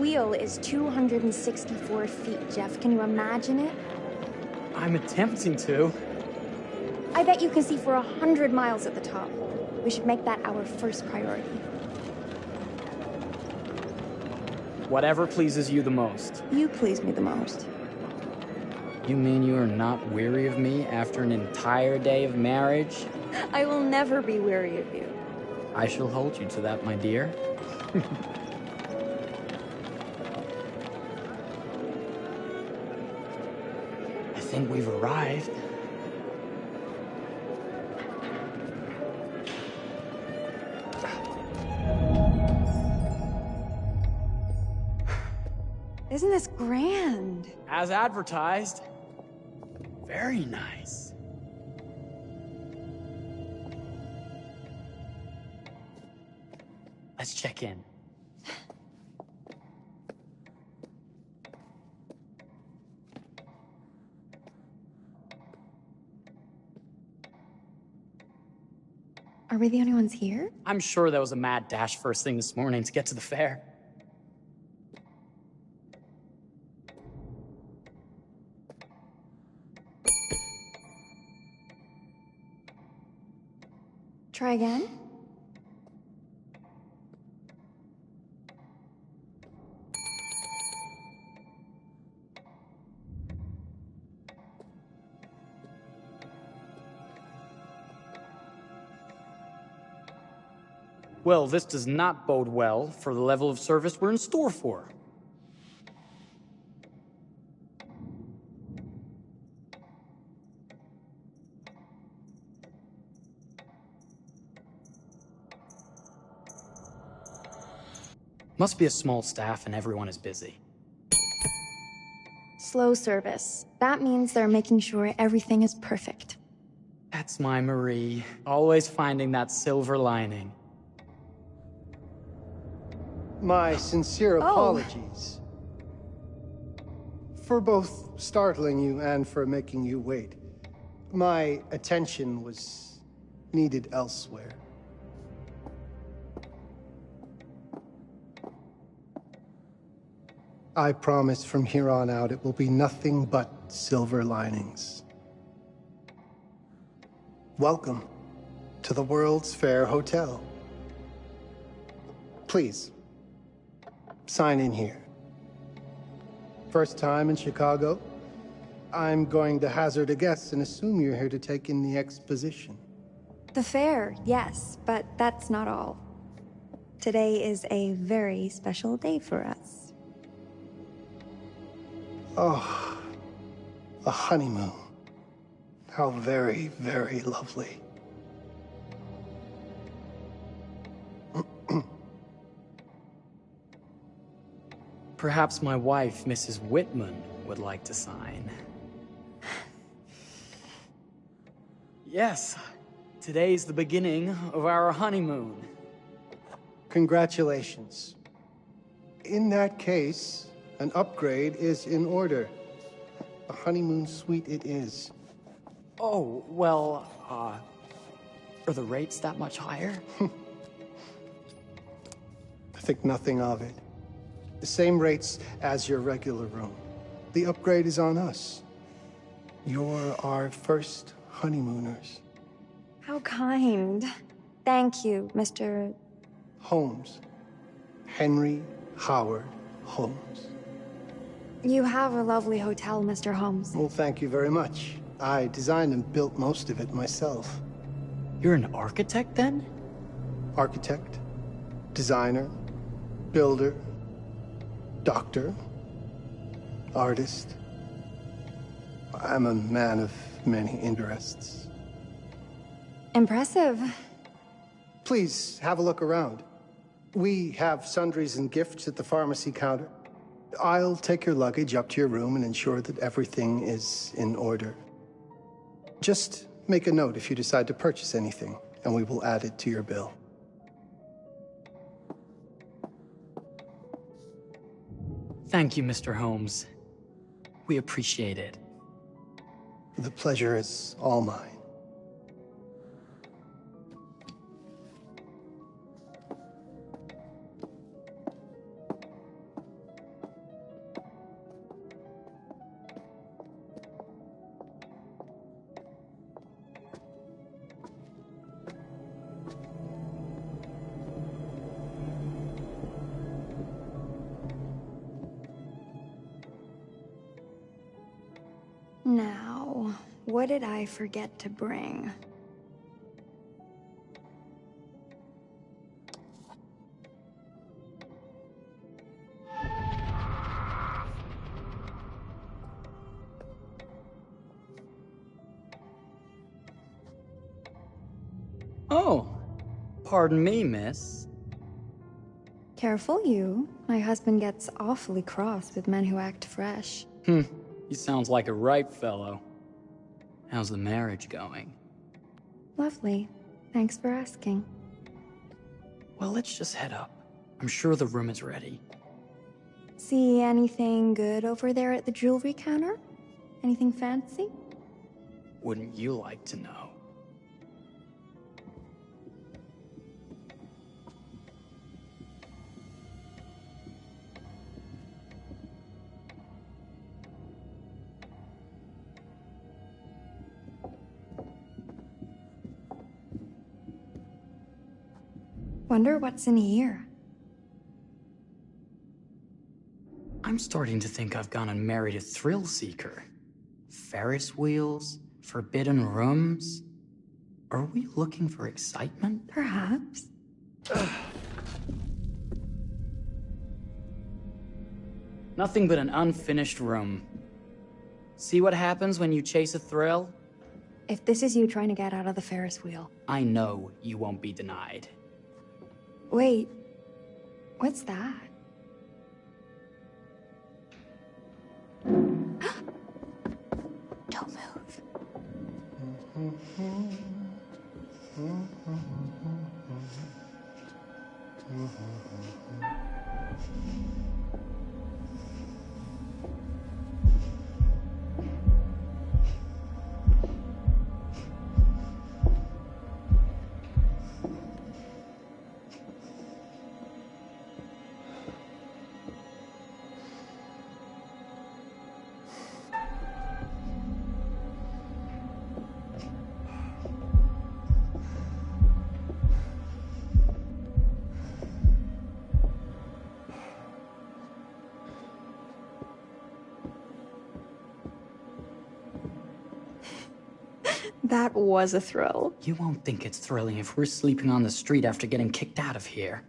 wheel is 264 feet, Jeff. Can you imagine it? I'm attempting to. I bet you can see for 100 miles at the top. We should make that our first priority. Whatever pleases you the most. You please me the most. You mean you are not weary of me after an entire day of marriage? I will never be weary of you. I shall hold you to that, my dear. I think we've arrived. Isn't this grand? As advertised. Very nice. Let's check in. Are we the only ones here? I'm sure that was a mad dash first thing this morning to get to the fair. Try again? Well, this does not bode well for the level of service we're in store for. Must be a small staff and everyone is busy. Slow service. That means they're making sure everything is perfect. That's my Marie, always finding that silver lining. My sincere apologies for both startling you and for making you wait. My attention was needed elsewhere. I promise from here on out it will be nothing but silver linings. Welcome to the World's Fair Hotel. Please, sign in here. First time in Chicago? I'm going to hazard a guess and assume you're here to take in the exposition. The fair, yes, but that's not all. Today is a very special day for us. Oh, a honeymoon. How very, very lovely. Perhaps my wife, Mrs. Whitman, would like to sign. Yes, today's the beginning of our honeymoon. Congratulations. In that case, an upgrade is in order. A honeymoon suite it is. Oh, well, are the rates that much higher? I think nothing of it. The same rates as your regular room. The upgrade is on us. You're our first honeymooners. How kind. Thank you, Mr. Holmes. Henry Howard Holmes. You have a lovely hotel, Mr. Holmes. Well, thank you very much. I designed and built most of it myself. You're an architect, then? Architect, designer, builder, doctor, artist. I'm a man of many interests. Impressive. Please, have a look around. We have sundries and gifts at the pharmacy counter. I'll take your luggage up to your room and ensure that everything is in order. Just make a note if you decide to purchase anything, and we will add it to your bill. Thank you, Mr. Holmes. We appreciate it. The pleasure is all mine. What did I forget to bring? Oh, pardon me, miss. Careful, you. My husband gets awfully cross with men who act fresh. He sounds like a ripe fellow. How's the marriage going? Lovely. Thanks for asking. Well, let's just head up. I'm sure the room is ready. See anything good over there at the jewelry counter? Anything fancy? Wouldn't you like to know? Wonder what's in here. I'm starting to think I've gone and married a thrill seeker. Ferris wheels, forbidden rooms. Are we looking for excitement? Perhaps. Nothing but an unfinished room. See what happens when you chase a thrill? If this is you trying to get out of the Ferris wheel. I know you won't be denied. Wait. What's that? Don't move. That was a thrill. You won't think it's thrilling if we're sleeping on the street after getting kicked out of here.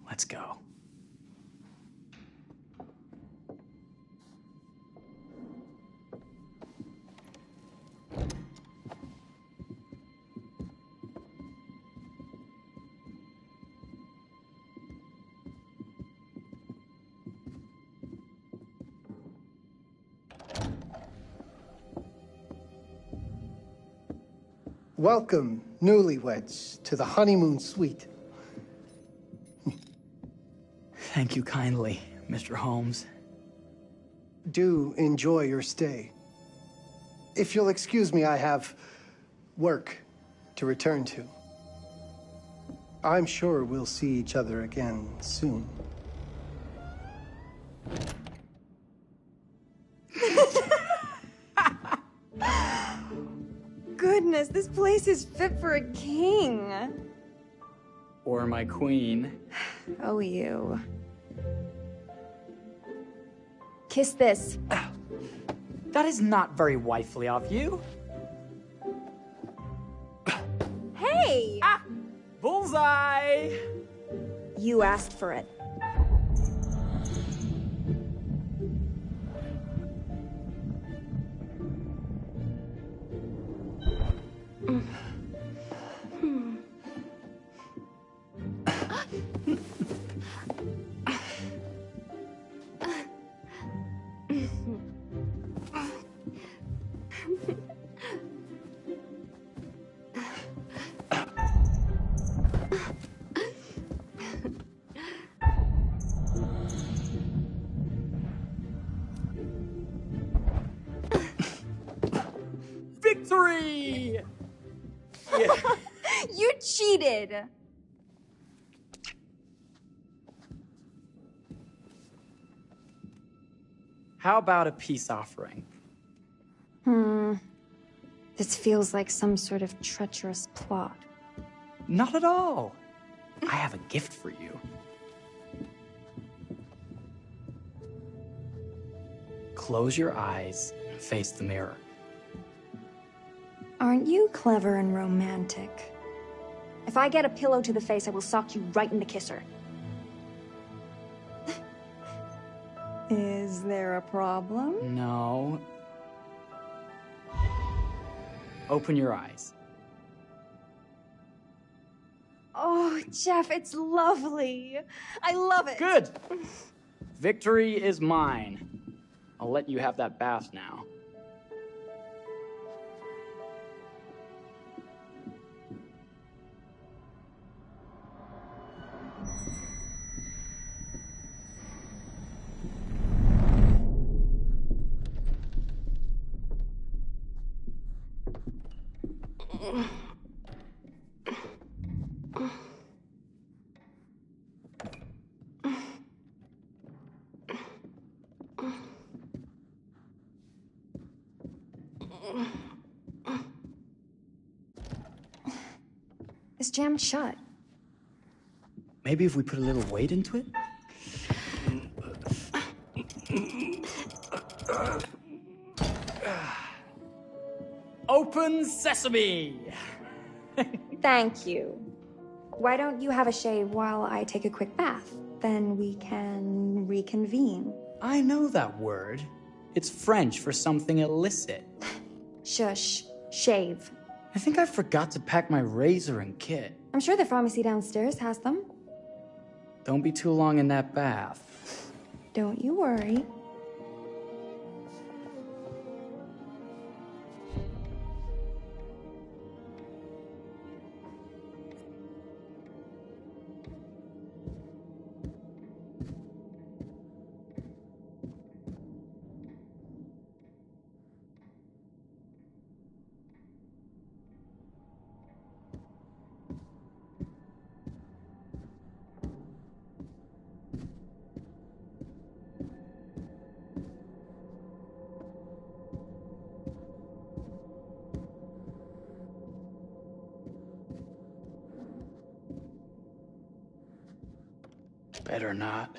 Let's go. Welcome, newlyweds, to the honeymoon suite. Thank you kindly, Mr. Holmes. Do enjoy your stay. If you'll excuse me, I have work to return to. I'm sure we'll see each other again soon. Goodness, this place is fit for a king. Or my queen. Oh, you. Kiss this. That is not very wifely of you. Hey! Bullseye! You asked for it. Victory! Yeah. You cheated! How about a peace offering? This feels like some sort of treacherous plot. Not at all. I have a gift for you. Close your eyes and face the mirror. Aren't you clever and romantic? If I get a pillow to the face, I will sock you right in the kisser. Is there a problem? No. Open your eyes. Oh, Jeff, it's lovely. I love it. Good! Victory is mine. I'll let you have that bath now. It's jammed shut. Maybe if we put a little weight into it? Open sesame! Thank you. Why don't you have a shave while I take a quick bath? Then we can reconvene. I know that word. It's French for something illicit. Shush. Shave. I think I forgot to pack my razor and kit. I'm sure the pharmacy downstairs has them. Don't be too long in that bath. Don't you worry. Better not.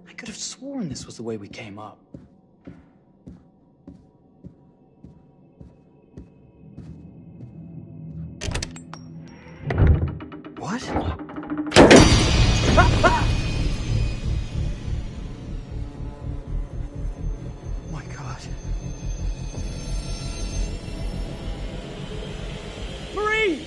I could have sworn this was the way we came up. What? Oh my God. Marie!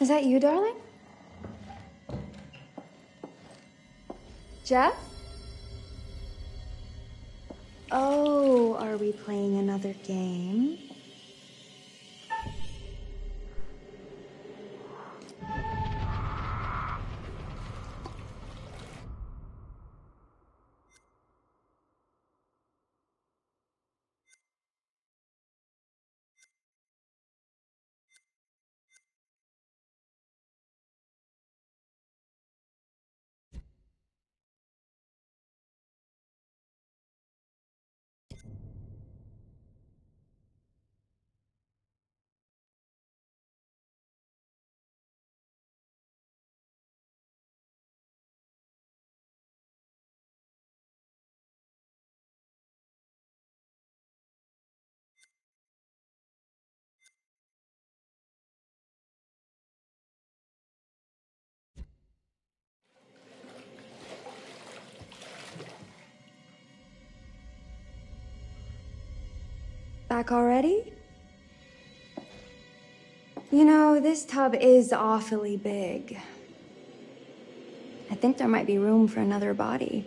Is that you, darling? Jeff? Oh, are we playing another game? Back already? You know, this tub is awfully big. I think there might be room for another body.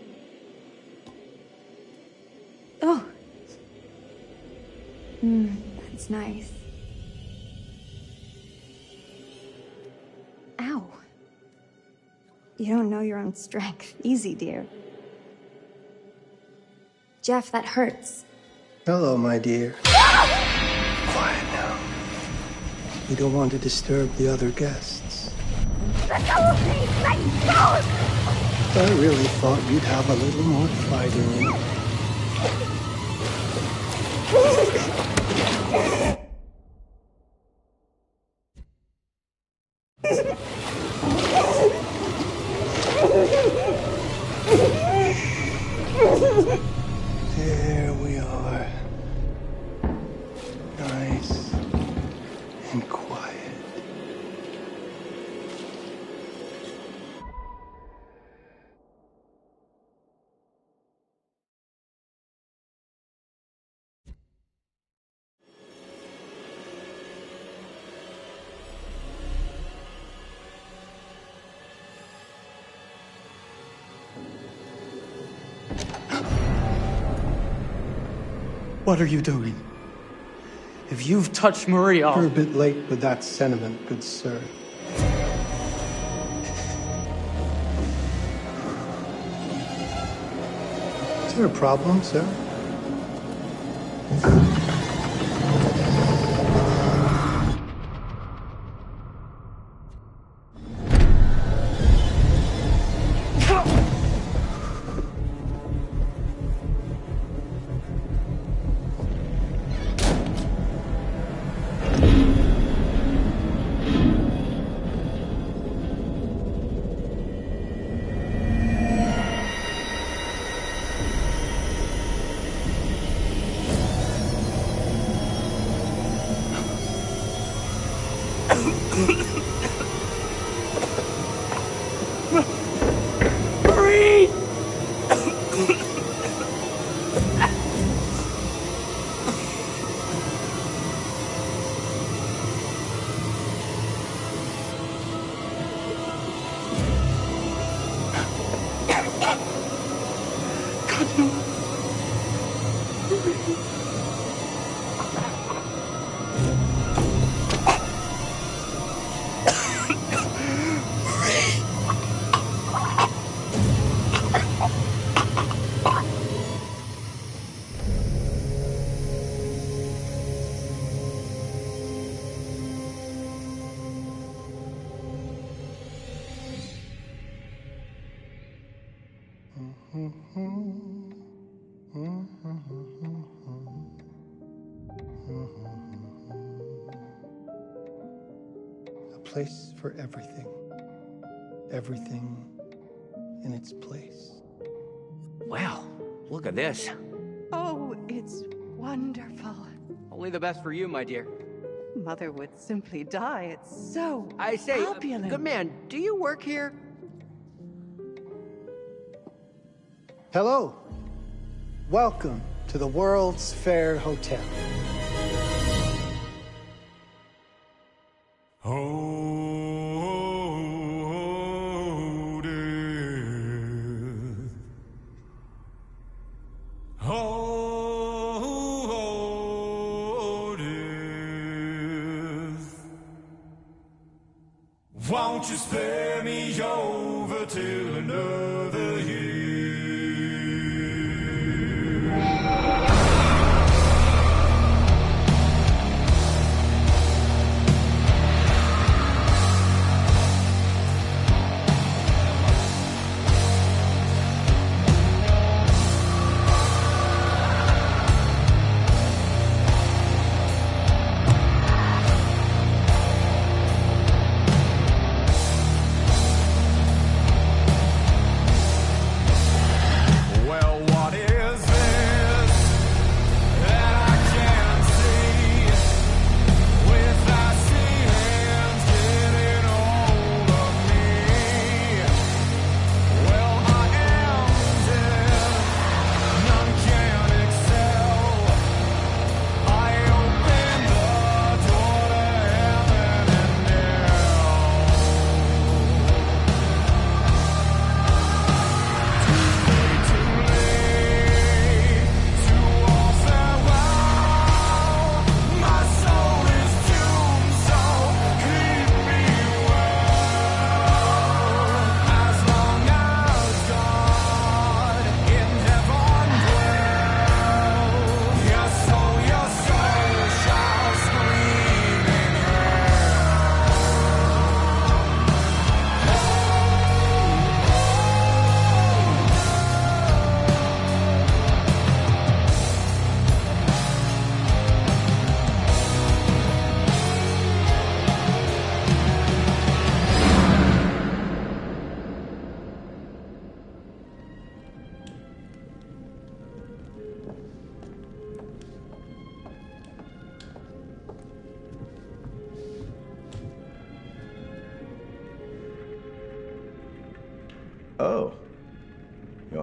Oh. That's nice. Ow. You don't know your own strength. Easy, dear. Jeff, that hurts. Hello, my dear. Quiet now. We don't want to disturb the other guests. Let go of me! Let go! I really thought you'd have a little more fighting in you. There we are. Nice and quiet. What are you doing? If you've touched Marie, I'll... You're a bit late with that sentiment, good sir. Is there a problem, sir? Marie! God, no. A place for everything. Everything in its place. Wow, look at this. Oh, it's wonderful. Only the best for you, my dear. Mother would simply die. It's so I say, opulent. good man, do you work here? Hello. Welcome to the World's Fair Hotel. Oh, death. Oh, death. Won't you spare me over till another year?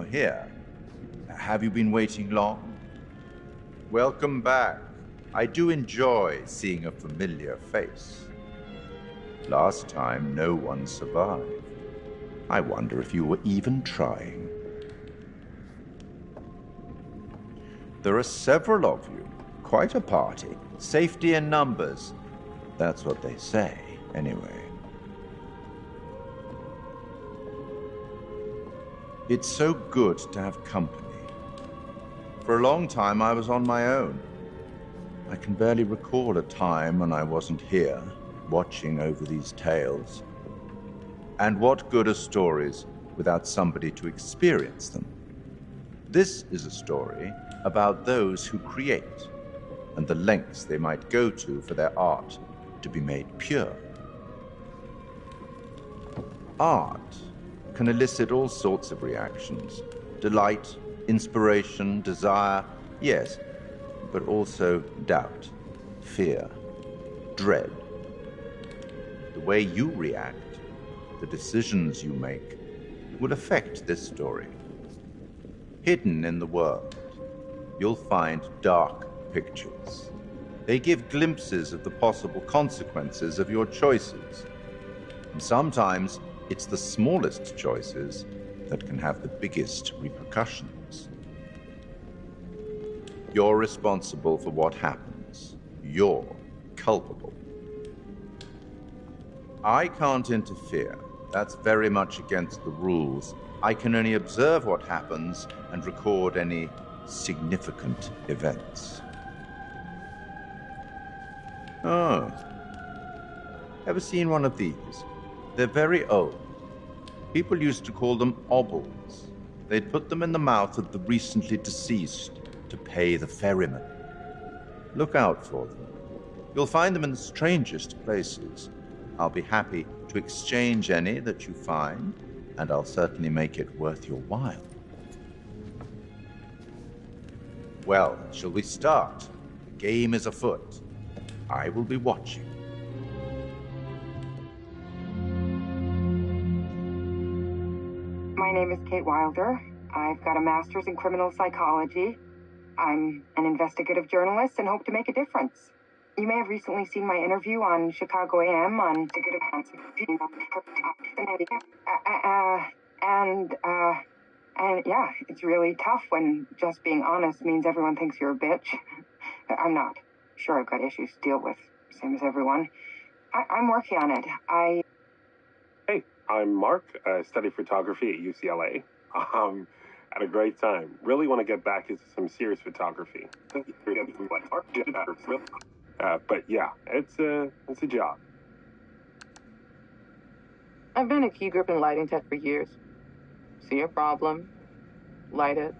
you're here. Have you been waiting long? Welcome back. I do enjoy seeing a familiar face. Last time, no one survived. I wonder if you were even trying. There are several of you. Quite a party. Safety in numbers. That's what they say, anyway. It's so good to have company. For a long time, I was on my own. I can barely recall a time when I wasn't here, watching over these tales. And what good are stories without somebody to experience them? This is a story about those who create, and the lengths they might go to for their art to be made pure. Art can elicit all sorts of reactions. Delight, inspiration, desire, yes, but also doubt, fear, dread. The way you react, the decisions you make, will affect this story. Hidden in the world, you'll find dark pictures. They give glimpses of the possible consequences of your choices. And sometimes it's the smallest choices that can have the biggest repercussions. You're responsible for what happens. You're culpable. I can't interfere. That's very much against the rules. I can only observe what happens and record any significant events. Oh. Ever seen one of these? They're very old. People used to call them obbles. They'd put them in the mouth of the recently deceased to pay the ferryman. Look out for them. You'll find them in the strangest places. I'll be happy to exchange any that you find, and I'll certainly make it worth your while. Well, shall we start? The game is afoot. I will be watching. My name is Kate Wilder. I've got a master's in criminal psychology. I'm an investigative journalist and hope to make a difference. You may have recently seen my interview on Chicago AM on and yeah, it's really tough when just being honest means everyone thinks you're a bitch. I'm not. Sure, I've got issues to deal with, same as everyone. I'm working on it. Hey, I'm Mark. I study photography at UCLA. Had a great time. Really want to get back into some serious photography. But yeah, it's a job. I've been a key grip and lighting tech for years. See a problem, light it.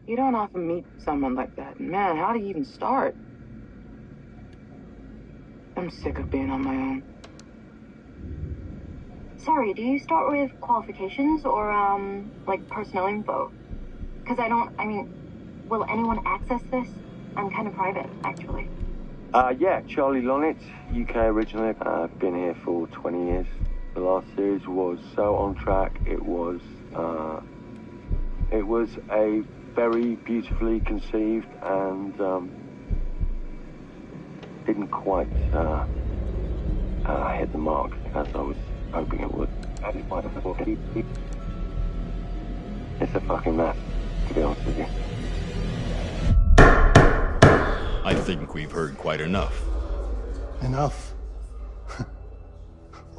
You don't often meet someone like that. Man, how do you even start? I'm sick of being on my own. Sorry, do you start with qualifications or, like personnel info? Because will anyone access this? I'm kind of private, actually. Yeah, Charlie Lonitz, UK originally. I've been here for 20 years. The last series was so on track. It was a very beautifully conceived and didn't quite hit the mark as I was hoping it would. It's a fucking mess, to be honest with you. I think we've heard quite enough. Enough?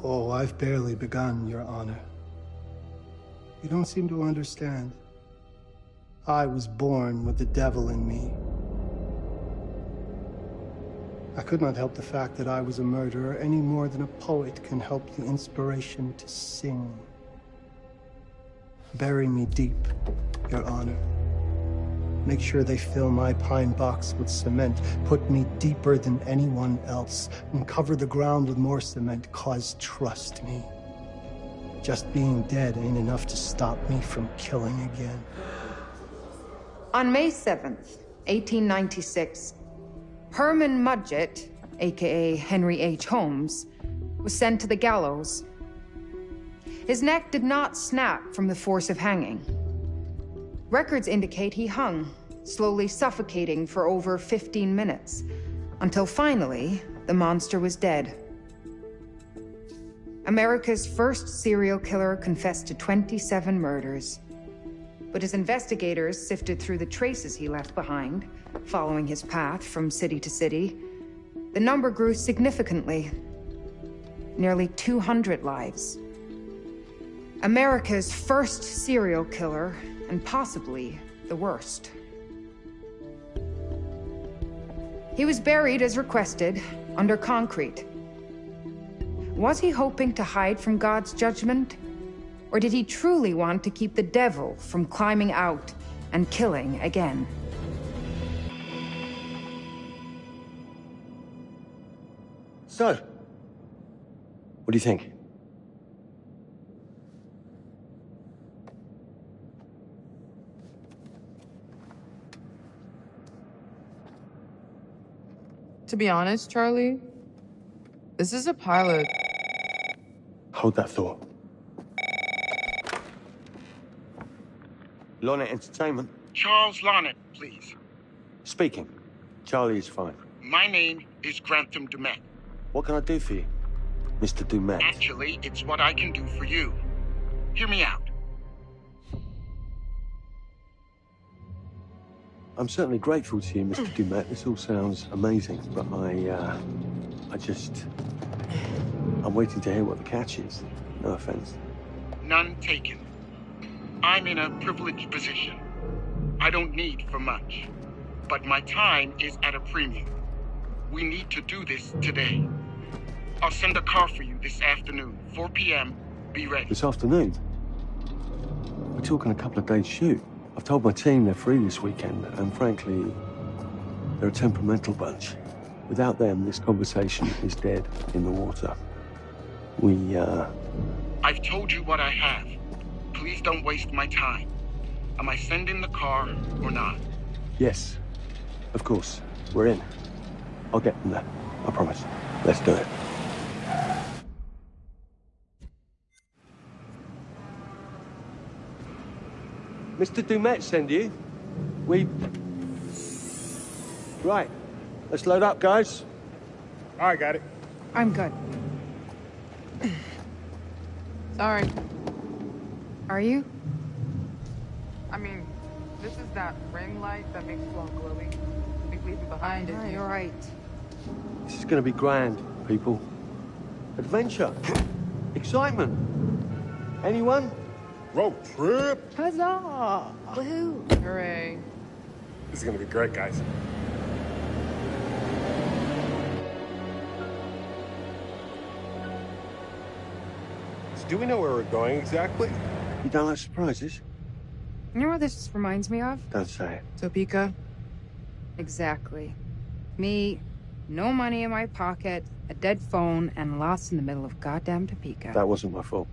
Oh, I've barely begun, Your Honor. You don't seem to understand. I was born with the devil in me. I could not help the fact that I was a murderer any more than a poet can help the inspiration to sing. Bury me deep, Your Honor. Make sure they fill my pine box with cement. Put me deeper than anyone else. And cover the ground with more cement, 'cause trust me, just being dead ain't enough to stop me from killing again. On May 7th, 1896, Herman Mudgett, aka Henry H. Holmes, was sent to the gallows. His neck did not snap from the force of hanging. Records indicate he hung, slowly suffocating for over 15 minutes, until finally, the monster was dead. America's first serial killer confessed to 27 murders. But as investigators sifted through the traces he left behind, following his path from city to city, the number grew significantly. Nearly 200 lives. America's first serial killer, and possibly the worst. He was buried as requested, under concrete. Was he hoping to hide from God's judgment? Or did he truly want to keep the devil from climbing out and killing again? So, what do you think? To be honest, Charlie, this is a pilot. Hold that thought. Lonnet Entertainment. Charles Lonnet, please. Speaking. Charlie is fine. My name is Grantham Dumet. What can I do for you, Mr. Dumet? Actually, it's what I can do for you. Hear me out. I'm certainly grateful to you, Mr. Dumet. This all sounds amazing, but I'm waiting to hear what the catch is. No offense. None taken. I'm in a privileged position. I don't need for much. But my time is at a premium. We need to do this today. I'll send a car for you this afternoon, 4 p.m. Be ready. This afternoon? We're talking a couple of days shoot. I've told my team they're free this weekend, and frankly, they're a temperamental bunch. Without them, this conversation is dead in the water. I've told you what I have. Please don't waste my time. Am I sending the car or not? Yes, of course. We're in. I'll get them there. I promise. Let's do it. Mr. Dumet send you? Right. Let's load up, guys. All right, got it. I'm good. Sorry. Are you? I mean, this is that ring light that makes you all glowy. We leave it behind it. You're right. This is gonna be grand, people. Adventure. Excitement. Anyone? Road trip. Huzzah! Woohoo! Hooray. This is gonna be great, guys. So do we know where we're going exactly? You don't like surprises? You know what this reminds me of? Don't say it. Topeka? Exactly. Me, no money in my pocket, a dead phone, and lost in the middle of goddamn Topeka. That wasn't my fault.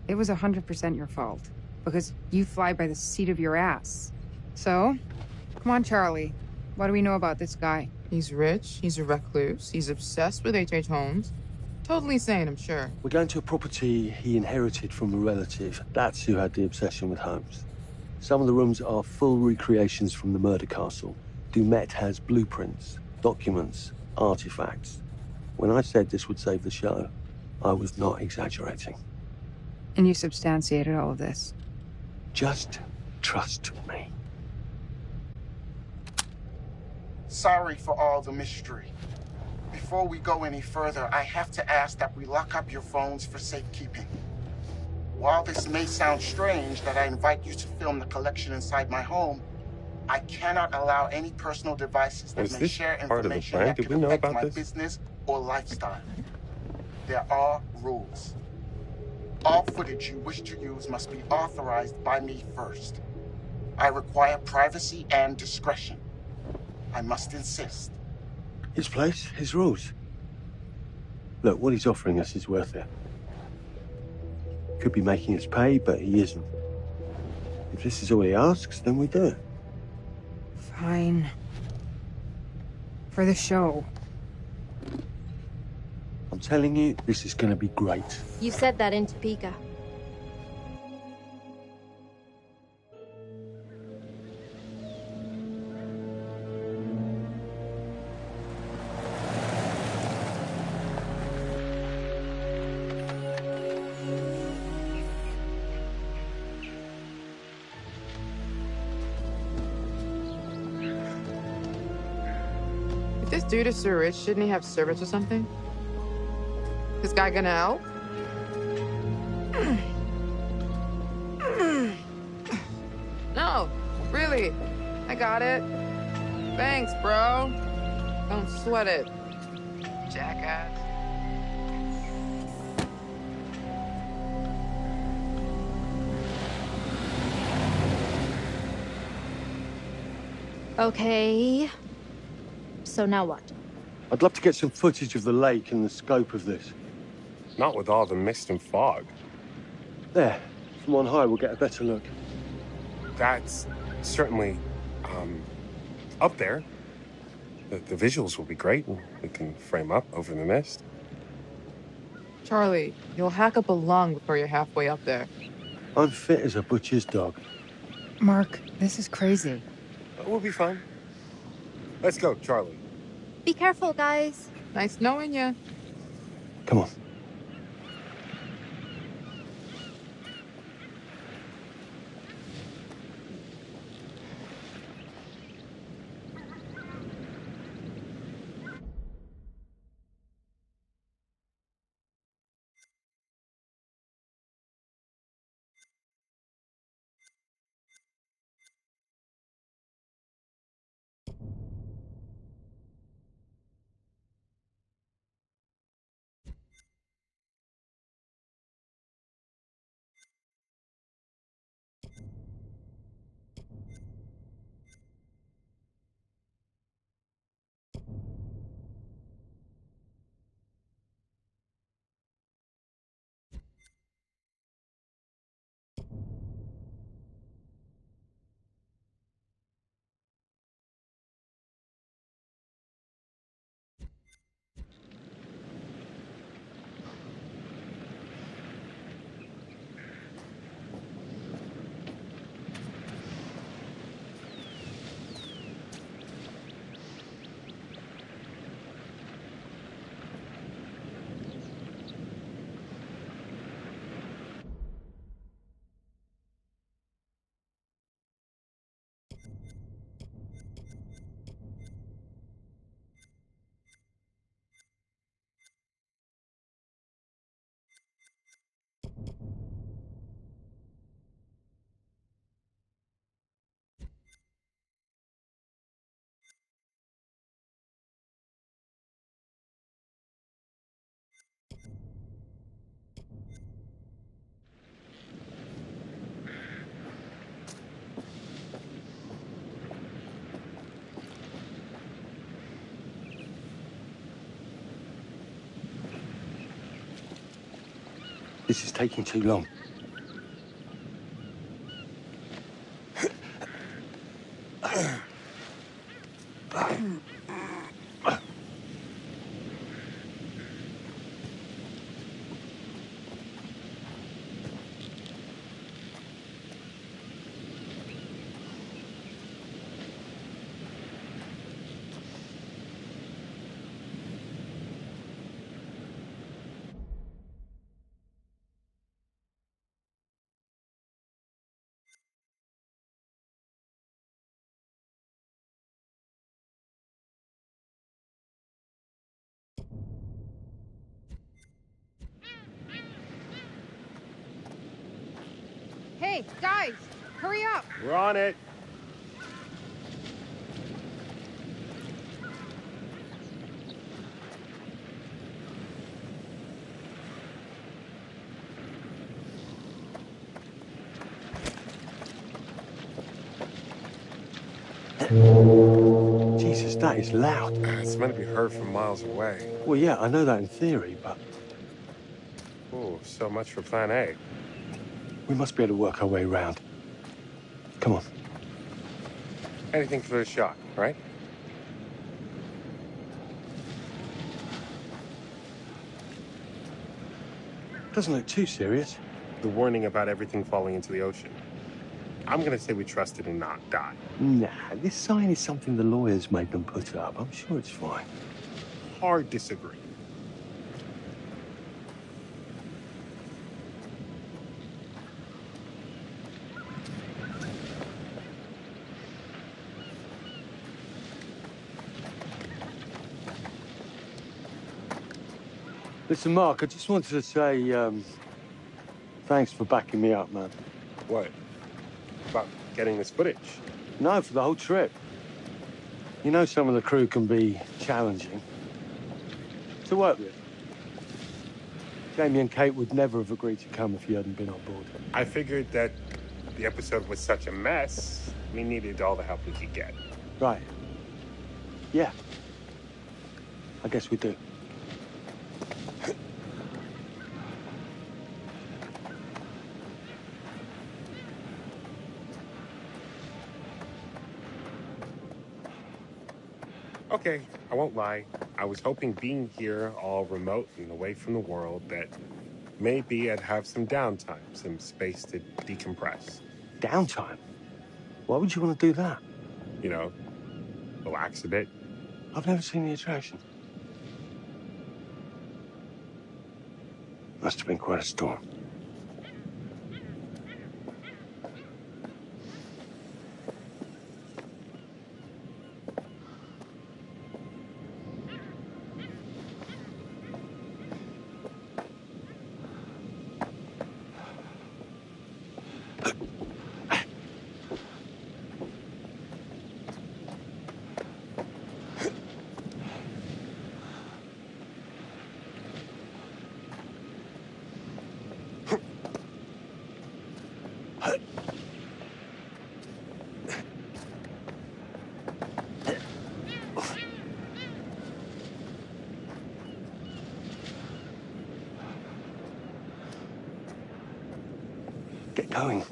It was 100% your fault. Because you fly by the seat of your ass. So, come on, Charlie. What do we know about this guy? He's rich, he's a recluse, he's obsessed with H.H. Holmes. Totally sane, I'm sure. We're going to a property he inherited from a relative. That's who had the obsession with Holmes. Some of the rooms are full recreations from the murder castle. Dumet has blueprints, documents, artifacts. When I said this would save the show, I was not exaggerating. And you substantiated all of this? Just trust me. Sorry for all the mystery. Before we go any further, I have to ask that we lock up your phones for safekeeping. While this may sound strange that I invite you to film the collection inside my home, I cannot allow any personal devices that may share information that could affect my business or lifestyle. There are rules. All footage you wish to use must be authorized by me first. I require privacy and discretion. I must insist. His place, his rules. Look, what he's offering us is worth it. Could be making us pay, but he isn't. If this is all he asks, then we do it. Fine. For the show. I'm telling you, this is gonna be great. You said that in Topeka. this dude is so rich, shouldn't he have servants or something? This guy gonna help? No, really. I got it. Thanks, bro. Don't sweat it, jackass. Okay. So now what? I'd love to get some footage of the lake and the scope of this. Not with all the mist and fog. There. From on high, we'll get a better look. That's certainly, up there. The visuals will be great. We can frame up over the mist. Charlie, you'll hack up a lung before you're halfway up there. I'm fit as a butcher's dog. Mark, this is crazy. We'll be fine. Let's go, Charlie. Be careful, guys. Nice knowing you. Come on. This is taking too long. Hey, guys, hurry up. We're on it. Jesus, that is loud. It's meant to be heard from miles away. Well, yeah, I know that in theory, but... Oh, so much for plan A. We must be able to work our way around. Come on. Anything for the shot, right? Doesn't look too serious. The warning about everything falling into the ocean. I'm gonna say we trust it and not die. Nah, this sign is something the lawyers made them put up. I'm sure it's fine. Hard disagree. Listen, Mark, I just wanted to say, thanks for backing me up, man. What? About getting this footage? No, for the whole trip. You know some of the crew can be challenging to work with. Jamie and Kate would never have agreed to come if you hadn't been on board. I figured that the episode was such a mess, we needed all the help we could get. Right. Yeah. I guess we do. Okay, I won't lie. I was hoping being here all remote and away from the world that maybe I'd have some downtime, some space to decompress. Downtime? Why would you want to do that? You know, relax a bit. I've never seen the attraction. Must have been quite a storm. Get going.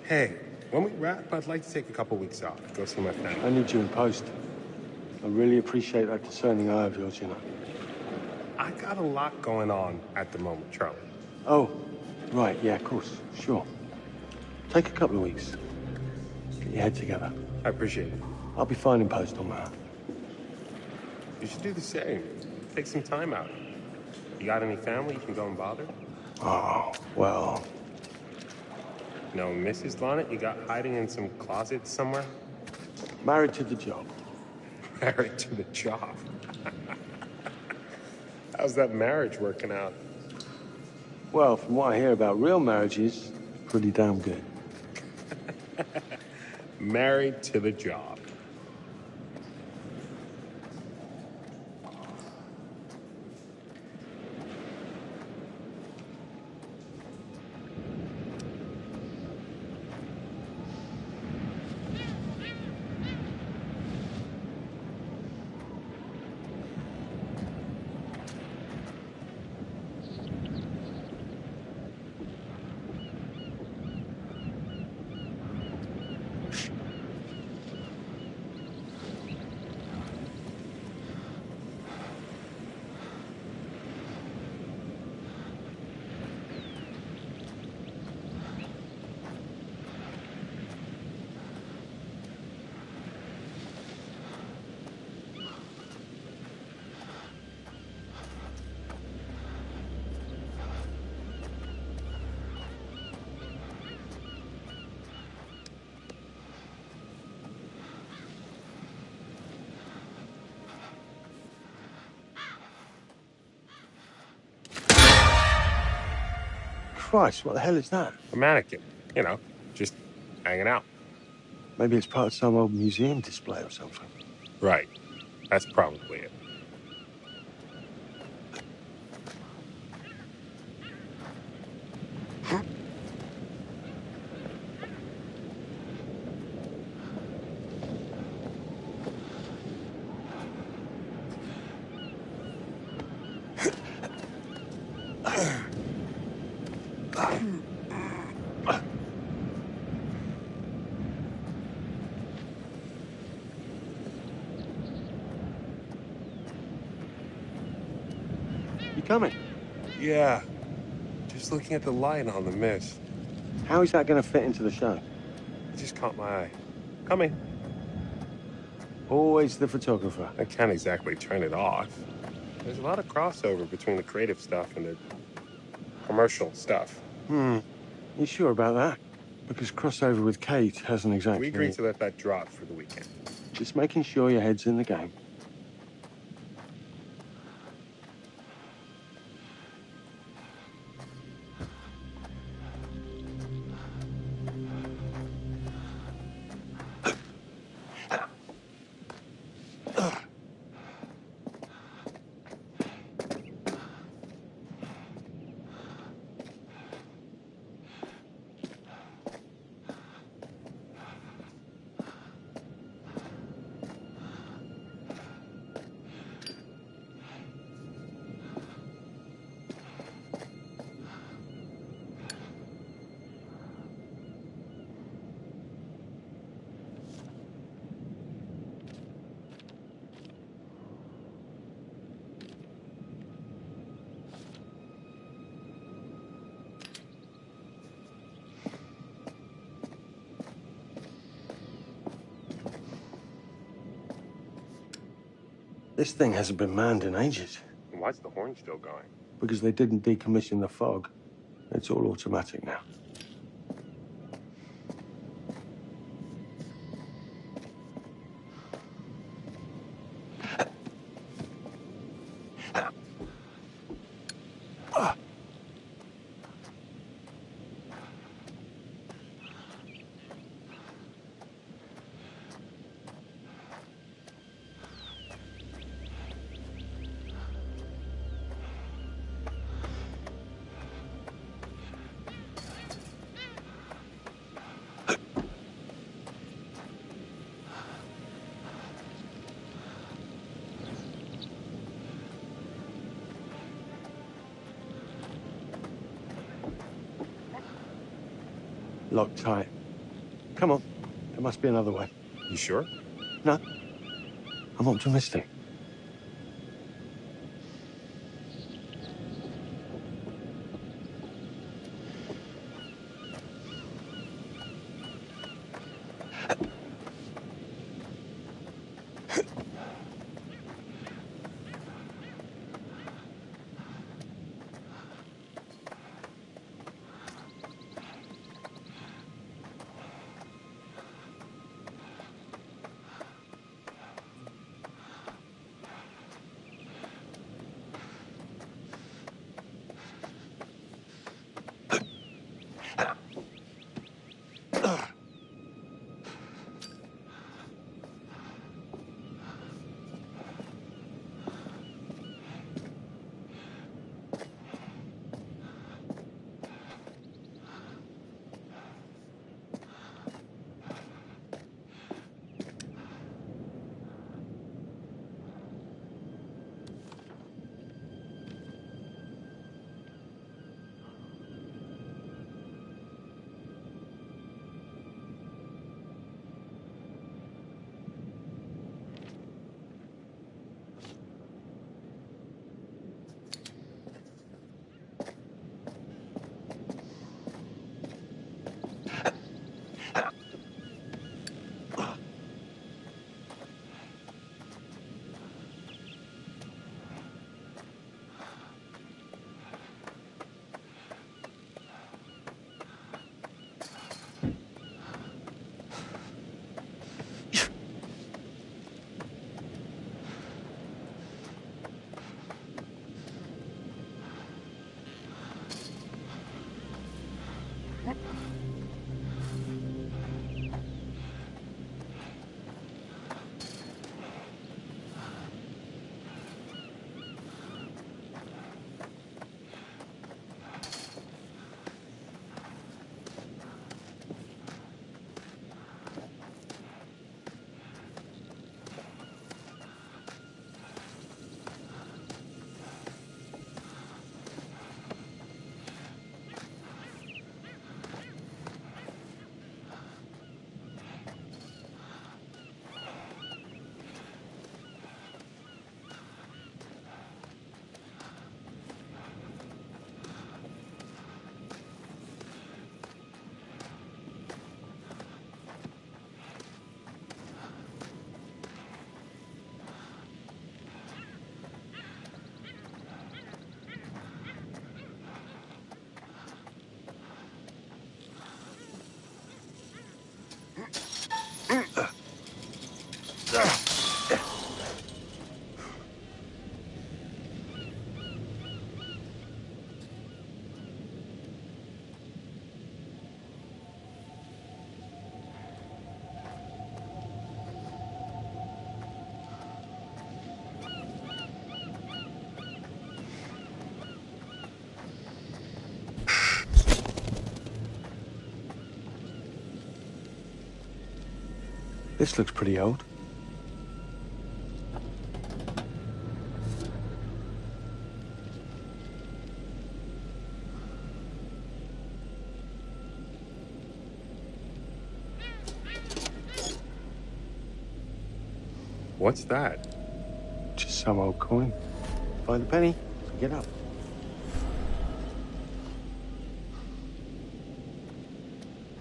Hey, when we wrap, I'd like to take a couple weeks off, go see my family. I need you in post. I really appreciate that discerning eye of yours, you know. I got a lot going on at the moment, Charlie. Oh, right, yeah, of course, sure. Take a couple of weeks. Get your head together. I appreciate it. I'll be fine in post on that. You should do the same. Take some time out. You got any family you can go and bother? Oh, well... No, Mrs. Lonnet, you got hiding in some closet somewhere? Married to the job. Married to the job? How's that marriage working out? Well, from what I hear about real marriages, pretty damn good. Married to the job. Christ, what the hell is that? A mannequin. You know, just hanging out. Maybe it's part of some old museum display or something. Right. That's probably it. coming? Yeah. Just looking at the light on the mist. How is that going to fit into the show? It just caught my eye. Coming. Always the photographer. I can't exactly turn it off. There's a lot of crossover between the creative stuff and the commercial stuff. You sure about that? Because crossover with Kate hasn't exactly... We agreed to let that drop for the weekend. Just making sure your head's in the game. This thing hasn't been manned in ages. Why's the horn still going? Because they didn't decommission the fog. It's all automatic now. Locked tight. Come on. There must be another way. You sure? No. I'm optimistic. This looks pretty old. What's that? Just some old coin. Find a penny, get up.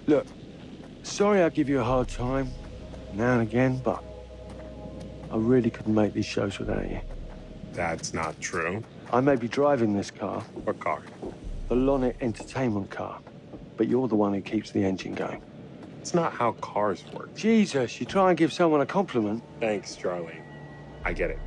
Look, sorry I give you a hard time now and again, but I really couldn't make these shows without you. That's not true. I may be driving this car. What car? The Lonnet Entertainment car. But you're the one who keeps the engine going. It's not how cars work. Jesus, you try and give someone a compliment. Thanks, Charlie. I get it.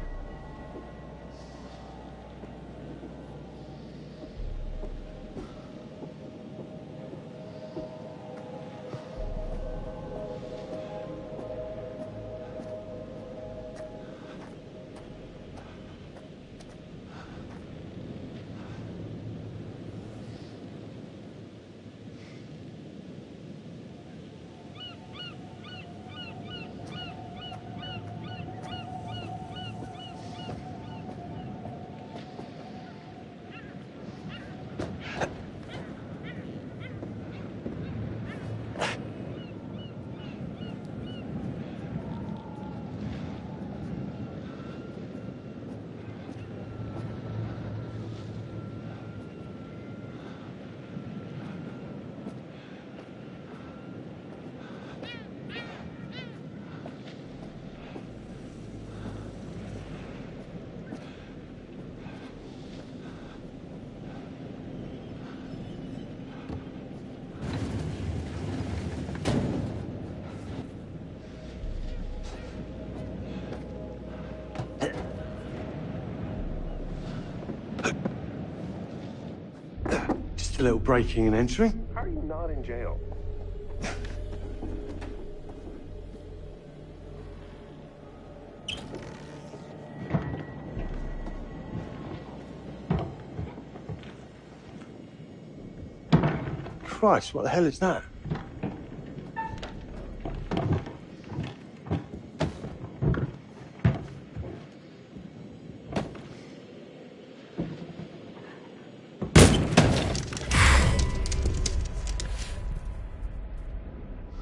Just a little breaking and entering. How are you not in jail? Christ, what the hell is that?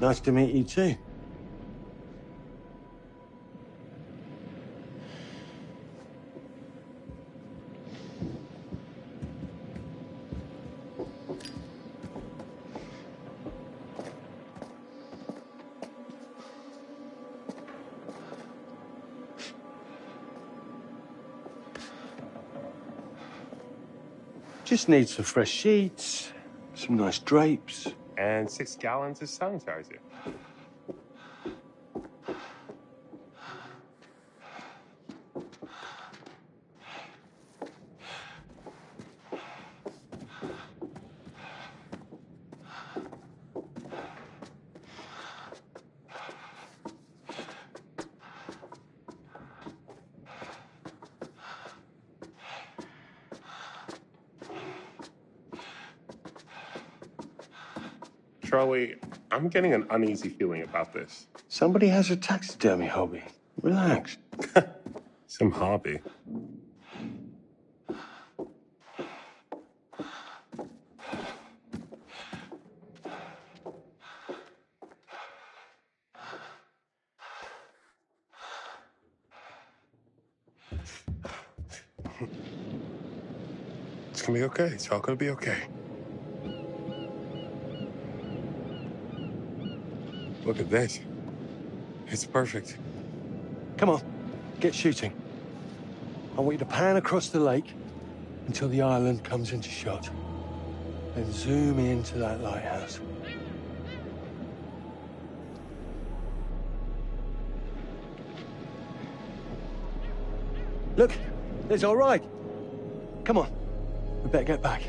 Nice to meet you too. Just need some fresh sheets, some nice drapes. And 6 gallons of sanitizer. Charlie, I'm getting an uneasy feeling about this. Somebody has a taxidermy hobby. Relax. Some hobby. It's gonna be okay. It's all gonna be okay. Look at this. It's perfect. Come on, get shooting. I want you to pan across the lake until the island comes into shot. Then zoom into that lighthouse. Look, there's all right. Come on, we better get back.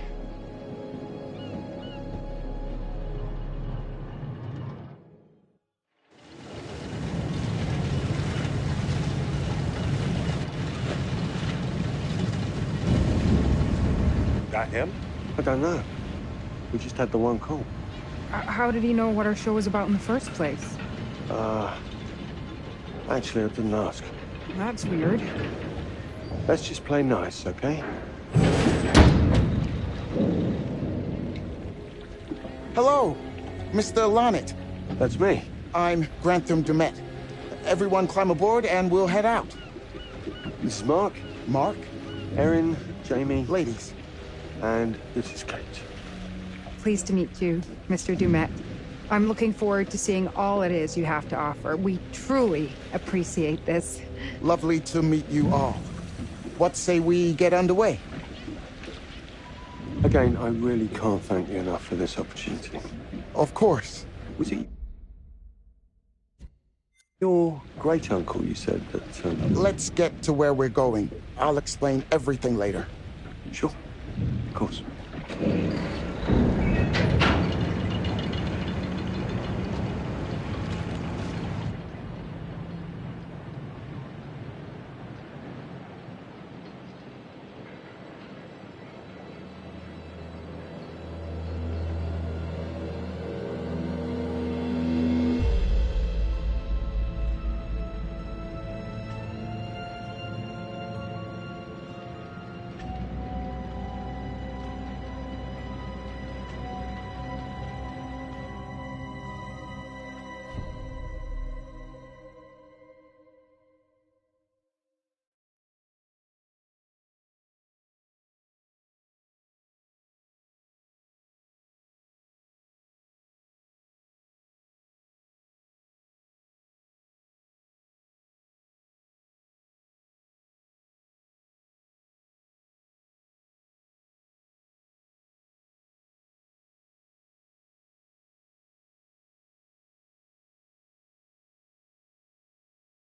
That him? I don't know. We just had the one call. How did he know what our show was about in the first place? Actually, I didn't ask. That's weird. Let's just play nice, okay? Hello, Mr. Lonnet. That's me. I'm Grantham Dumet. Everyone climb aboard and we'll head out. This is Mark. Mark? Erin, Jamie. Ladies. And this is Kate. Pleased to meet you, Mr. Dumet. I'm looking forward to seeing all it is you have to offer. We truly appreciate this. Lovely to meet you all. What say we get underway? Again, I really can't thank you enough for this opportunity. Of course. Was it your great-uncle you said that... Let's get to where we're going. I'll explain everything later. Sure. Of course.